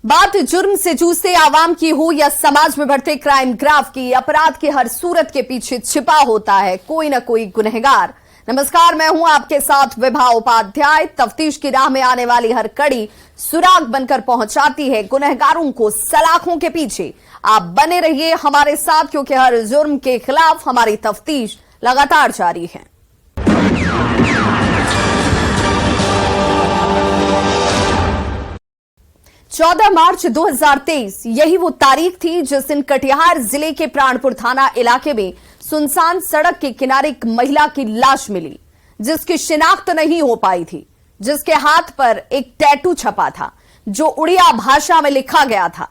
बात जुर्म से जूझते आवाम की हो या समाज में बढ़ते क्राइम ग्राफ की, अपराध की हर सूरत के पीछे छिपा होता है कोई ना कोई गुनहगार। नमस्कार, मैं हूं आपके साथ विभा उपाध्याय। तफ्तीश की राह में आने वाली हर कड़ी सुराग बनकर पहुंचाती है गुनहगारों को सलाखों के पीछे। आप बने रहिए हमारे साथ, क्योंकि हर जुर्म के खिलाफ हमारी तफ्तीश लगातार जारी है। 14 मार्च 2023 यही वो तारीख थी जिस दिन कटिहार जिले के प्राणपुर थाना इलाके में सुनसान सड़क के किनारे एक महिला की लाश मिली, जिसकी शिनाख्त नहीं हो पाई थी, जिसके हाथ पर एक टैटू छपा था जो उड़िया भाषा में लिखा गया था।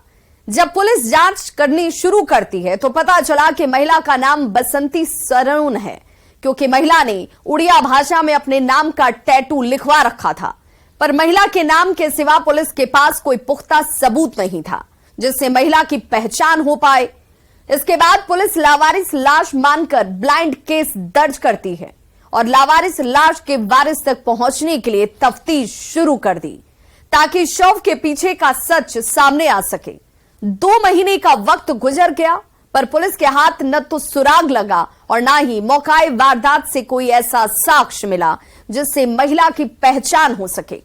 जब पुलिस जांच करनी शुरू करती है तो पता चला कि महिला का नाम बसंती सरून है, क्योंकि महिला ने उड़िया भाषा में अपने नाम का टैटू लिखवा रखा था। पर महिला के नाम के सिवा पुलिस के पास कोई पुख्ता सबूत नहीं था जिससे महिला की पहचान हो पाए। इसके बाद पुलिस लावारिस लाश मानकर ब्लाइंड केस दर्ज करती है और लावारिस लाश के वारिस तक पहुंचने के लिए तफ्तीश शुरू कर दी, ताकि शव के पीछे का सच सामने आ सके। 2 महीने का वक्त गुजर गया, पर पुलिस के हाथ न तो सुराग लगा और न ही मौकाए वारदात से कोई ऐसा साक्ष्य मिला जिससे महिला की पहचान हो सके।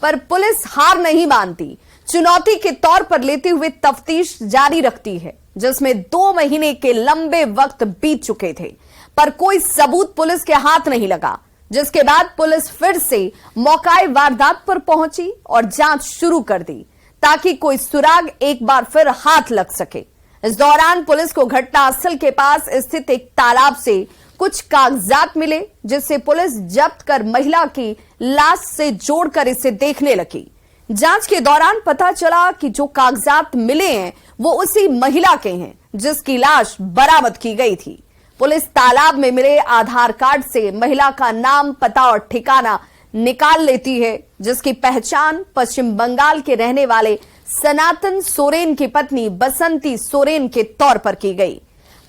पर पुलिस हार नहीं मानती, चुनौती के तौर पर लेते हुए तफ्तीश जारी रखती है, जिसमें 2 महीने के लंबे वक्त बीत चुके थे, पर कोई सबूत पुलिस के हाथ नहीं लगा। जिसके बाद पुलिस फिर से मौकाए वारदात पर पहुंची और जांच शुरू कर दी, ताकि कोई सुराग एक बार फिर हाथ लग सके। इस दौरान पुलिस को घटनास्थल के पास स्थित एक तालाब से कुछ कागजात मिले, जिससे पुलिस जब्त कर महिला की लाश से जोड़कर इसे देखने लगी। जांच के दौरान पता चला कि जो कागजात मिले हैं वो उसी महिला के हैं जिसकी लाश बरामद की गई थी। पुलिस तालाब में मिले आधार कार्ड से महिला का नाम, पता और ठिकाना निकाल लेती है, जिसकी पहचान पश्चिम बंगाल के रहने वाले सनातन सोरेन की पत्नी बसंती सोरेन के तौर पर की गई।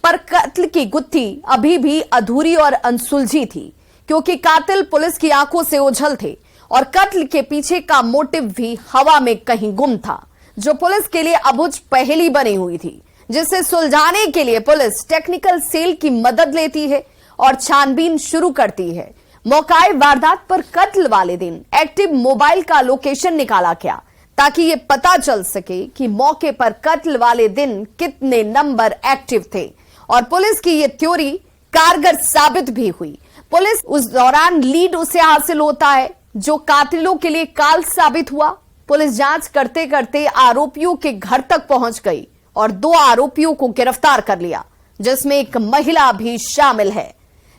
पर कत्ल की गुत्थी अभी भी अधूरी और अनसुलझी थी, क्योंकि कातिल पुलिस की आंखों से ओझल थे और कत्ल के पीछे का मोटिव भी हवा में कहीं गुम था, जो पुलिस के लिए अबुझ पहेली बनी हुई थी, जिसे सुलझाने के लिए पुलिस टेक्निकल सेल की मदद लेती है और छानबीन शुरू करती है। मौकाए वारदात पर कत्ल वाले दिन एक्टिव मोबाइल का लोकेशन निकाला गया, ताकि ये पता चल सके कि मौके पर कत्ल वाले दिन कितने नंबर एक्टिव थे, और पुलिस की ये थ्योरी कारगर साबित भी हुई। पुलिस उस दौरान लीड उसे हासिल होता है जो कातिलों के लिए काल साबित हुआ। पुलिस जांच करते करते आरोपियों के घर तक पहुंच गई और 2 आरोपियों को गिरफ्तार कर लिया, जिसमें एक महिला भी शामिल है।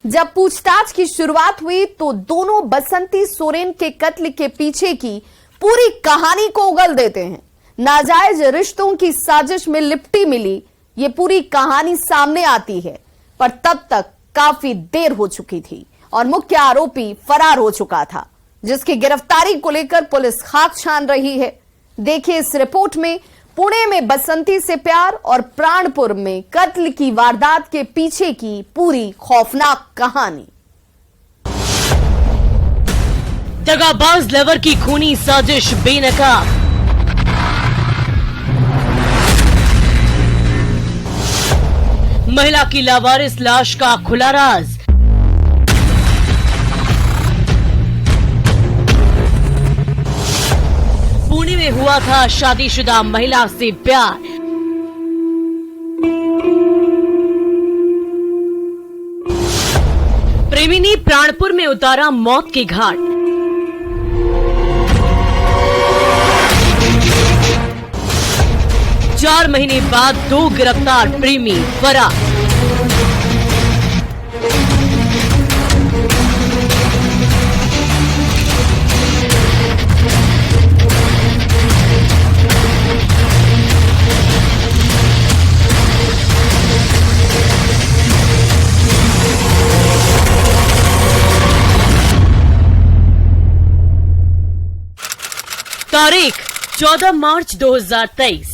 जब पूछताछ की शुरुआत हुई तो दोनों बसंती सोरेन के कत्ल के पीछे की पूरी कहानी को उगल देते हैं। नाजायज रिश्तों की साजिश में लिपटी मिली ये पूरी कहानी सामने आती है, पर तब तक काफी देर हो चुकी थी और मुख्य आरोपी फरार हो चुका था, जिसकी गिरफ्तारी को लेकर पुलिस खाक छान रही है। देखिए इस रिपोर्ट में पुणे में बसंती से प्यार और प्राणपुर में कत्ल की वारदात के पीछे की पूरी खौफनाक कहानी। दगाबाज लवर की खूनी साजिश बेनकाब। महिला की लावारिस लाश का खुला राज। पुणे में हुआ था शादीशुदा महिला से प्यार। प्रेमी ने प्राणपुर में उतारा मौत के घाट। चार महीने बाद 2 गिरफ्तार प्रेमी फरार। तारीख 14 मार्च 2023।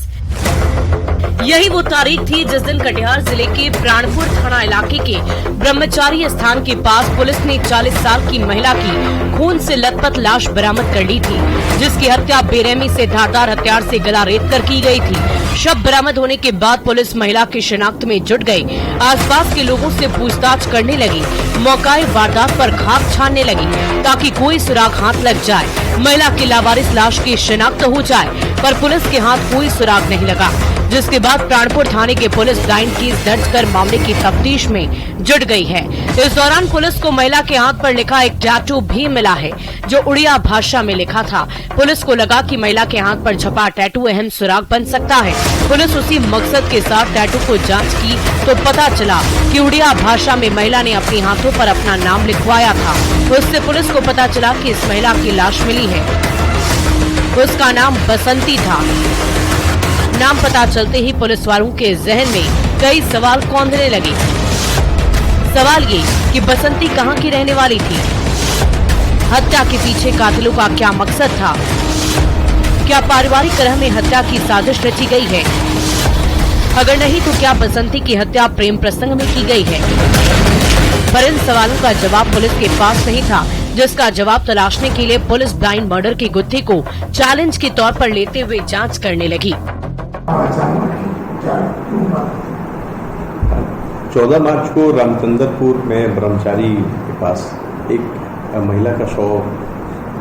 यही वो तारीख थी जिस दिन कटिहार जिले के प्राणपुर थाना इलाके के ब्रह्मचारी स्थान के पास पुलिस ने 40 साल की महिला की खून से लथपथ लाश बरामद कर ली थी, जिसकी हत्या बेरहमी से धारदार हथियार से गला रेत कर की गई थी। शव बरामद होने के बाद पुलिस महिला की शिनाख्त में जुट गई। आसपास के लोगों से पूछताछ करने लगी, मौकाए वारदात पर खाक छानने लगी ताकि कोई सुराग हाथ लग जाए, महिला की लावारिस लाश की शिनाख्त हो जाए, पर पुलिस के हाथ कोई सुराग नहीं लगा। जिसके बाद प्राणपुर थाने के पुलिस डाइन केस दर्ज कर मामले की तफ्तीश में जुट गई है। इस दौरान पुलिस को महिला के हाथ पर लिखा एक टैटू भी मिला है, जो उड़िया भाषा में लिखा था। पुलिस को लगा कि महिला के हाथ पर छपा टैटू अहम सुराग बन सकता है। पुलिस उसी मकसद के साथ टैटू को जांच की तो पता चला कि उड़िया भाषा में महिला ने अपने हाथों पर अपना नाम लिखवाया था। उससे पुलिस को पता चला कि इस महिला की लाश मिली है, उसका नाम बसंती था। नाम पता चलते ही पुलिस वालों के जहन में कई सवाल कौंधने लगे। सवाल ये कि बसंती कहाँ की रहने वाली थी, हत्या के पीछे कातिलों का क्या मकसद था, क्या पारिवारिक कलह में हत्या की साजिश रची गई है, अगर नहीं तो क्या बसंती की हत्या प्रेम प्रसंग में की गई है। पर इन सवालों का जवाब पुलिस के पास नहीं था, जिसका जवाब तलाशने के लिए पुलिस ब्लाइंड मर्डर की गुत्थी को चैलेंज के तौर पर लेते हुए जांच करने लगी। 14 मार्च को रामचंद्रपुर में ब्रह्मचारी के पास एक महिला का शव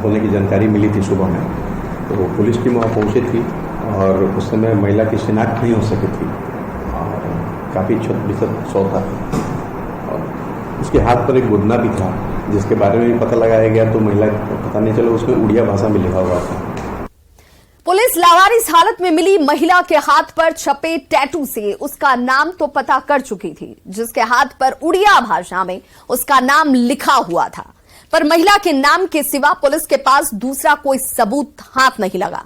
होने की जानकारी मिली थी सुबह में। तो पुलिस टीम वहाँ पहुंची थी और उस समय महिला की शिनाख्त नहीं हो सकी थी और काफ़ी क्षत शव था और उसके हाथ पर एक गुदना भी था, जिसके बारे में भी पता लगाया गया तो महिला पता नहीं चला, उसमें उड़िया भाषा में लिखा हुआ था। पुलिस लावारिस हालत में मिली महिला के हाथ पर छपे टैटू से उसका नाम तो पता कर चुकी थी, जिसके हाथ पर उड़िया भाषा में उसका नाम लिखा हुआ था। पर महिला के नाम के सिवा पुलिस के पास दूसरा कोई सबूत हाथ नहीं लगा,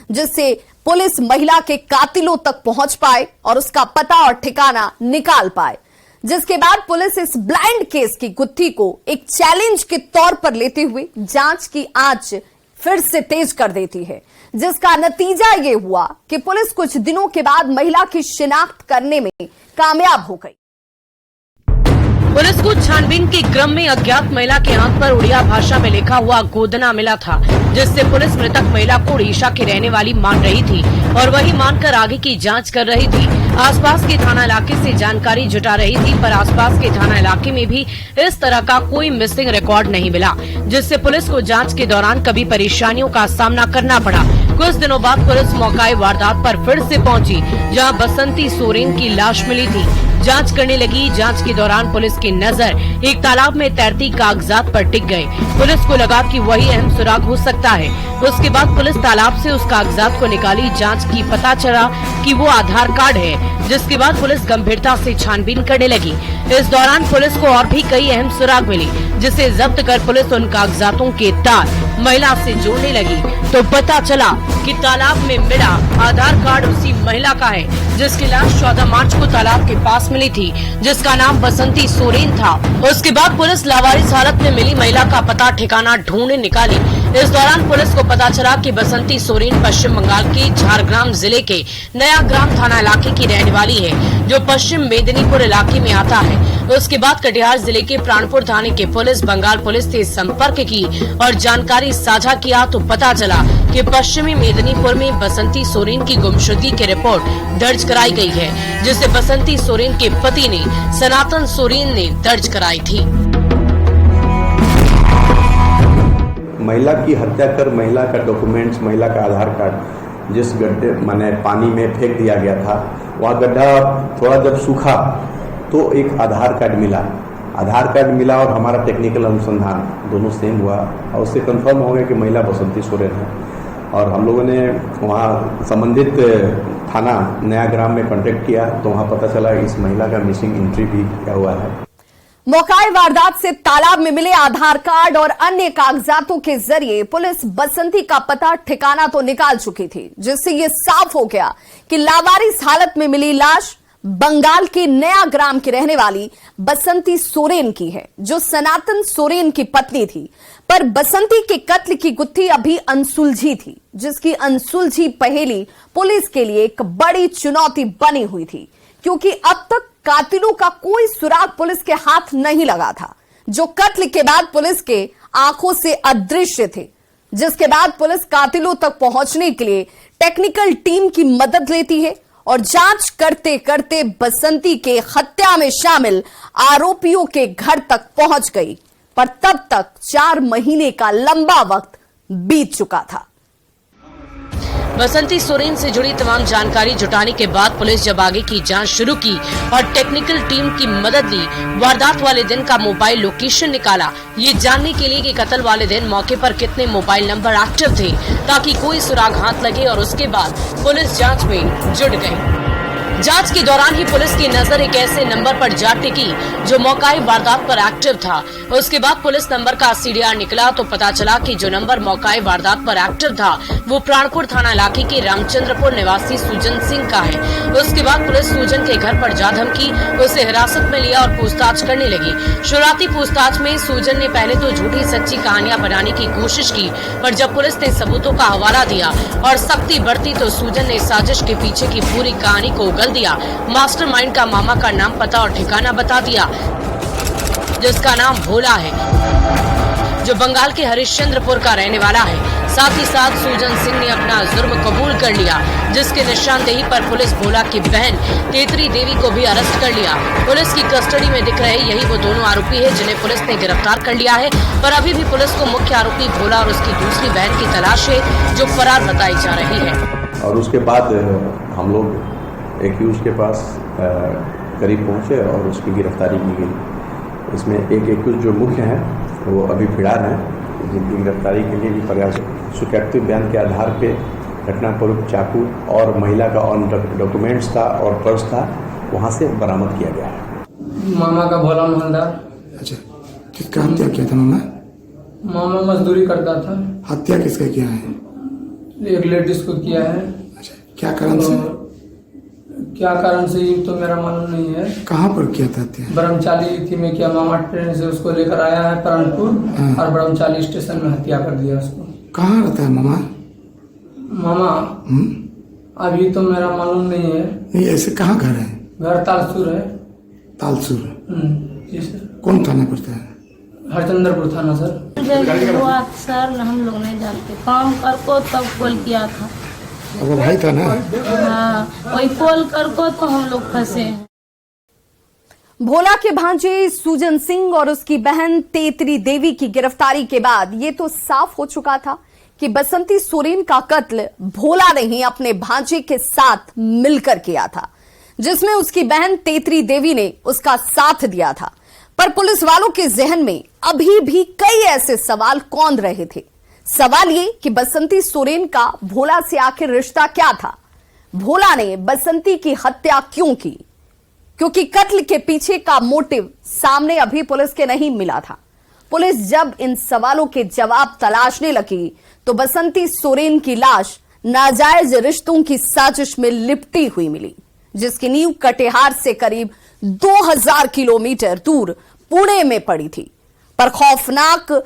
जिससे पुलिस महिला के कातिलों तक पहुंच पाए और उसका पता और ठिकाना निकाल पाए। जिसके बाद पुलिस इस ब्लाइंड केस की गुत्थी को एक चैलेंज के तौर पर लेते हुए जांच की आंच फिर से तेज कर देती है, जिसका नतीजा ये हुआ कि पुलिस कुछ दिनों के बाद महिला की शिनाख्त करने में कामयाब हो गई। पुलिस को छानबीन के क्रम में अज्ञात महिला के हाथ पर उड़िया भाषा में लिखा हुआ गोदना मिला था, जिससे पुलिस मृतक महिला को उड़ीसा की रहने वाली मान रही थी और वही मानकर आगे की जांच कर रही थी। आसपास के थाना इलाके से जानकारी जुटा रही थी, पर आसपास के थाना इलाके में भी इस तरह का कोई मिसिंग रिकॉर्ड नहीं मिला, जिससे पुलिस को जांच के दौरान कभी परेशानियों का सामना करना पड़ा। कुछ दिनों बाद पुलिस मौकाए वारदात पर फिर से पहुंची, जहां बसंती सोरेन की लाश मिली थी। जांच करने लगी। जांच के दौरान पुलिस की नजर एक तालाब में तैरती कागजात पर टिक गई। पुलिस को लगा कि वही अहम सुराग हो सकता है। उसके बाद पुलिस तालाब से उस कागजात को निकाली। जांच की पता चला कि वो आधार कार्ड है, जिसके बाद पुलिस गंभीरता से छानबीन करने लगी। इस दौरान पुलिस को और भी कई अहम सुराग मिली, जिसे जब्त कर पुलिस उन कागजातों के तार महिला से जोड़ने लगी तो पता चला कि तालाब में मिला आधार कार्ड उसी महिला का है, जिसकी लाश 14 मार्च को तालाब के पास मिली थी, जिसका नाम बसंती सोरेन था। उसके बाद पुलिस लावारिस हालत में मिली महिला का पता ठिकाना ढूंढ निकाली। इस दौरान पुलिस को पता चला कि बसंती सोरेन पश्चिम बंगाल के झारग्राम जिले के नया ग्राम थाना इलाके की रहने वाली है, जो पश्चिम मेदिनीपुर इलाके में आता है। उसके बाद कटिहार जिले के प्राणपुर थाने के पुलिस बंगाल पुलिस से संपर्क की और जानकारी साझा किया तो पता चला कि पश्चिमी मेदिनीपुर में बसंती सोरेन की गुमशुदगी की रिपोर्ट दर्ज कराई गई है, जिसे बसंती सोरेन के पति ने सनातन सोरेन ने दर्ज कराई थी। महिला की हत्या कर महिला का डॉक्यूमेंट्स, महिला का आधार कार्ड जिस गड्ढे माने पानी में फेंक दिया गया था, वह गड्ढा थोड़ा जब सूखा तो एक आधार कार्ड मिला। आधार कार्ड मिला और हमारा टेक्निकल अनुसंधान दोनों सेम हुआ और उससे कंफर्म हो गया कि महिला बसंती सोरेन है। और हम लोगों ने वहाँ संबंधित थाना नया ग्राम में कांटेक्ट किया तो वहाँ पता चला इस महिला का मिसिंग एंट्री भी किया हुआ है। मौकाए वारदात से तालाब में मिले आधार कार्ड और अन्य कागजातों के जरिए पुलिस बसंती का पता ठिकाना तो निकाल चुकी थी, जिससे ये साफ हो गया कि लावारिस हालत में मिली लाश बंगाल के नया ग्राम की रहने वाली बसंती सोरेन की है, जो सनातन सोरेन की पत्नी थी। पर बसंती के कत्ल की गुत्थी अभी अनसुलझी थी, जिसकी अनसुलझी पहेली पुलिस के लिए एक बड़ी चुनौती बनी हुई थी, क्योंकि अब तक कातिलों का कोई सुराग पुलिस के हाथ नहीं लगा था, जो कत्ल के बाद पुलिस के आंखों से अदृश्य थे। जिसके बाद पुलिस कातिलों तक पहुंचने के लिए टेक्निकल टीम की मदद लेती है और जांच करते करते बसंती के हत्या में शामिल आरोपियों के घर तक पहुंच गई। पर तब तक 4 महीने का लंबा वक्त बीत चुका था। बसंती सोरेन से जुड़ी तमाम जानकारी जुटाने के बाद पुलिस जब आगे की जांच शुरू की और टेक्निकल टीम की मदद ली, वारदात वाले दिन का मोबाइल लोकेशन निकाला, ये जानने के लिए कि कत्ल वाले दिन मौके पर कितने मोबाइल नंबर एक्टिव थे, ताकि कोई सुराग हाथ लगे। और उसके बाद पुलिस जांच में जुट गई। जांच के दौरान ही पुलिस की नजर एक ऐसे नंबर पर जा टिकी जो मौकाई वारदात पर एक्टिव था। उसके बाद पुलिस नंबर का सीडीआर निकला तो पता चला कि जो नंबर मौकाई वारदात पर एक्टिव था वो प्राणपुर थाना इलाके के रामचंद्रपुर निवासी सुजन सिंह का है। उसके बाद पुलिस सुजन के घर पर जा धमकी, उसे हिरासत में लिया और पूछताछ करने लगी। शुरुआती पूछताछ में सुजन ने पहले तो झूठी सच्ची कहानियां बनाने की कोशिश की, पर जब पुलिस ने सबूतों का हवाला दिया और सख्ती बरती तो सुजन ने साजिश के पीछे की पूरी कहानी को उगल दिया। मास्टरमाइंड का मामा का नाम, पता और ठिकाना बता दिया, जिसका नाम भोला है, जो बंगाल के हरिश्चंद्रपुर का रहने वाला है। साथ ही साथ सुजन सिंह ने अपना जुर्म कबूल कर लिया, जिसके निशानदेही पर पुलिस भोला की बहन तेतरी देवी को भी अरेस्ट कर लिया। पुलिस की कस्टडी में दिख रहे यही वो दोनों आरोपी है जिन्हें पुलिस ने गिरफ्तार कर लिया है। पर अभी भी पुलिस को मुख्य आरोपी भोला और उसकी दूसरी बहन की तलाश है, जो फरार बताई जा रही है। और उसके बाद हम लोग एक्यूज के पास करीब पहुंचे और उसकी गिरफ्तारी की गई। इसमें एक एक्यूज जो मुख्य हैं वो अभी फिरार हैं, जिनकी गिरफ्तारी के लिए भी प्रयास। सुकैप्टिव बयान के आधार पे घटनापूर्व चाकू और महिला का ऑन डॉक्यूमेंट्स था और पर्स था, वहाँ से बरामद किया गया है। मामा का भोला मोहनदार। अच्छा, किसका हत्या किया था मामा? मामा मजदूरी करता था। हत्या किसका किया है? एक लेडीज को किया है। अच्छा, क्या कारण से? क्या कारण से ये तो मेरा मालूम नहीं है। कहाँ पर किया था हत्या? ब्रह्मचारी थी में किया। मामा ट्रेन से उसको लेकर आया है प्राणपुर और ब्रह्मचारी स्टेशन में हत्या कर दिया उसको। कहाँ रहता है मामा? मामा अभी तो मेरा मालूम नहीं है। नहीं, ऐसे कहाँ घर है? घर तालसुर है। तालसुर? जी सर। कौन थाना पड़ता है? हरिचंद्रपुर थाना सर। हुआ सर, हम लोग नहीं जानते। काम कर को तब कॉल किया था। वो भाई था ना? हाँ, वही कॉल कर को तो हम लोग फंसे हैं। भोला के भांजे सुजन सिंह और उसकी बहन तेतरी देवी की गिरफ्तारी के बाद ये तो साफ हो चुका था कि बसंती सोरेन का कत्ल भोला ने ही अपने भांजे के साथ मिलकर किया था, जिसमें उसकी बहन तेतरी देवी ने उसका साथ दिया था। पर पुलिस वालों के जहन में अभी भी कई ऐसे सवाल कौंध रहे थे। सवाल ये कि बसंती सोरेन का भोला से आखिर रिश्ता क्या था? भोला ने बसंती की हत्या क्यों की? क्योंकि कत्ल के पीछे का मोटिव सामने अभी पुलिस के नहीं मिला था। पुलिस जब इन सवालों के जवाब तलाशने लगी तो बसंती सोरेन की लाश नाजायज रिश्तों की साजिश में लिपटी हुई मिली, जिसकी नींव कटिहार से करीब 2000 किलोमीटर दूर पुणे में पड़ी थी। पर खौफनाक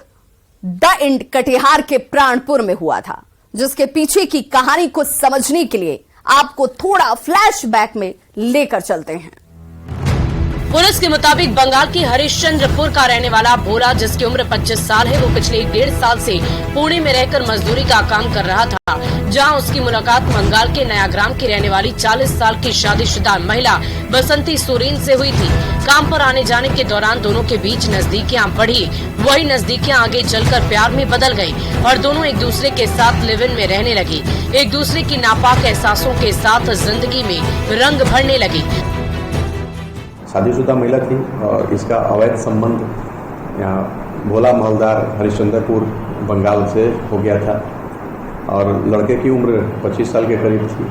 द एंड कटिहार के प्राणपुर में हुआ था, जिसके पीछे की कहानी को समझने के लिए आपको थोड़ा फ्लैशबैक में लेकर चलते हैं। पुलिस के मुताबिक बंगाल की हरिश्चंद्रपुर का रहने वाला भोला, जिसकी उम्र 25 साल है, वो पिछले 1.5 साल से पुणे में रहकर मजदूरी का काम कर रहा था, जहां उसकी मुलाकात बंगाल के नया ग्राम की रहने वाली 40 साल की शादीशुदा महिला बसंती सोरेन से हुई थी। काम पर आने जाने के दौरान दोनों के बीच नजदीकियां बढ़ी। वही नजदीकियां आगे चलकर प्यार में बदल गई और दोनों एक दूसरे के साथ लिव इन में रहने लगी। एक दूसरे की नापाक एहसासों के साथ जिंदगी में रंग भरने लगी। शादीशुदा महिला थी और इसका अवैध संबंध यहाँ भोला मालदार हरिश्चंद्रपुर बंगाल से हो गया था और लड़के की उम्र 25 साल के करीब थी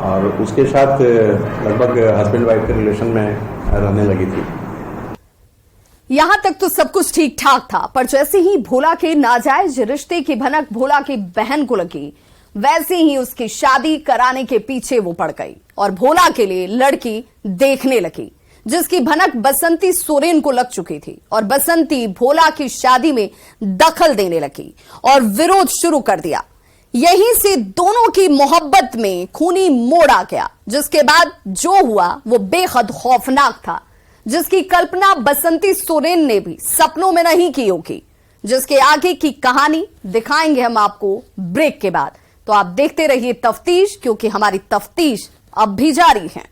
और उसके साथ लगभग हस्बैंड वाइफ के रिलेशन में रहने लगी थी। यहां तक तो सब कुछ ठीक ठाक था, पर जैसे ही भोला के नाजायज रिश्ते की भनक भोला की बहन को लगी, वैसे ही उसकी शादी कराने के पीछे वो पड़ गई। और भोला के लिए लड़की देखने लगी, जिसकी भनक बसंती सोरेन को लग चुकी थी और बसंती भोला की शादी में दखल देने लगी और विरोध शुरू कर दिया। यहीं से दोनों की मोहब्बत में खूनी मोड़ आ गया, जिसके बाद जो हुआ वो बेहद खौफनाक था, जिसकी कल्पना बसंती सोरेन ने भी सपनों में नहीं की होगी। जिसके आगे की कहानी दिखाएंगे हम आपको ब्रेक के बाद। तो आप देखते रहिए तफ्तीश, क्योंकि हमारी तफ्तीश अब भी जारी है।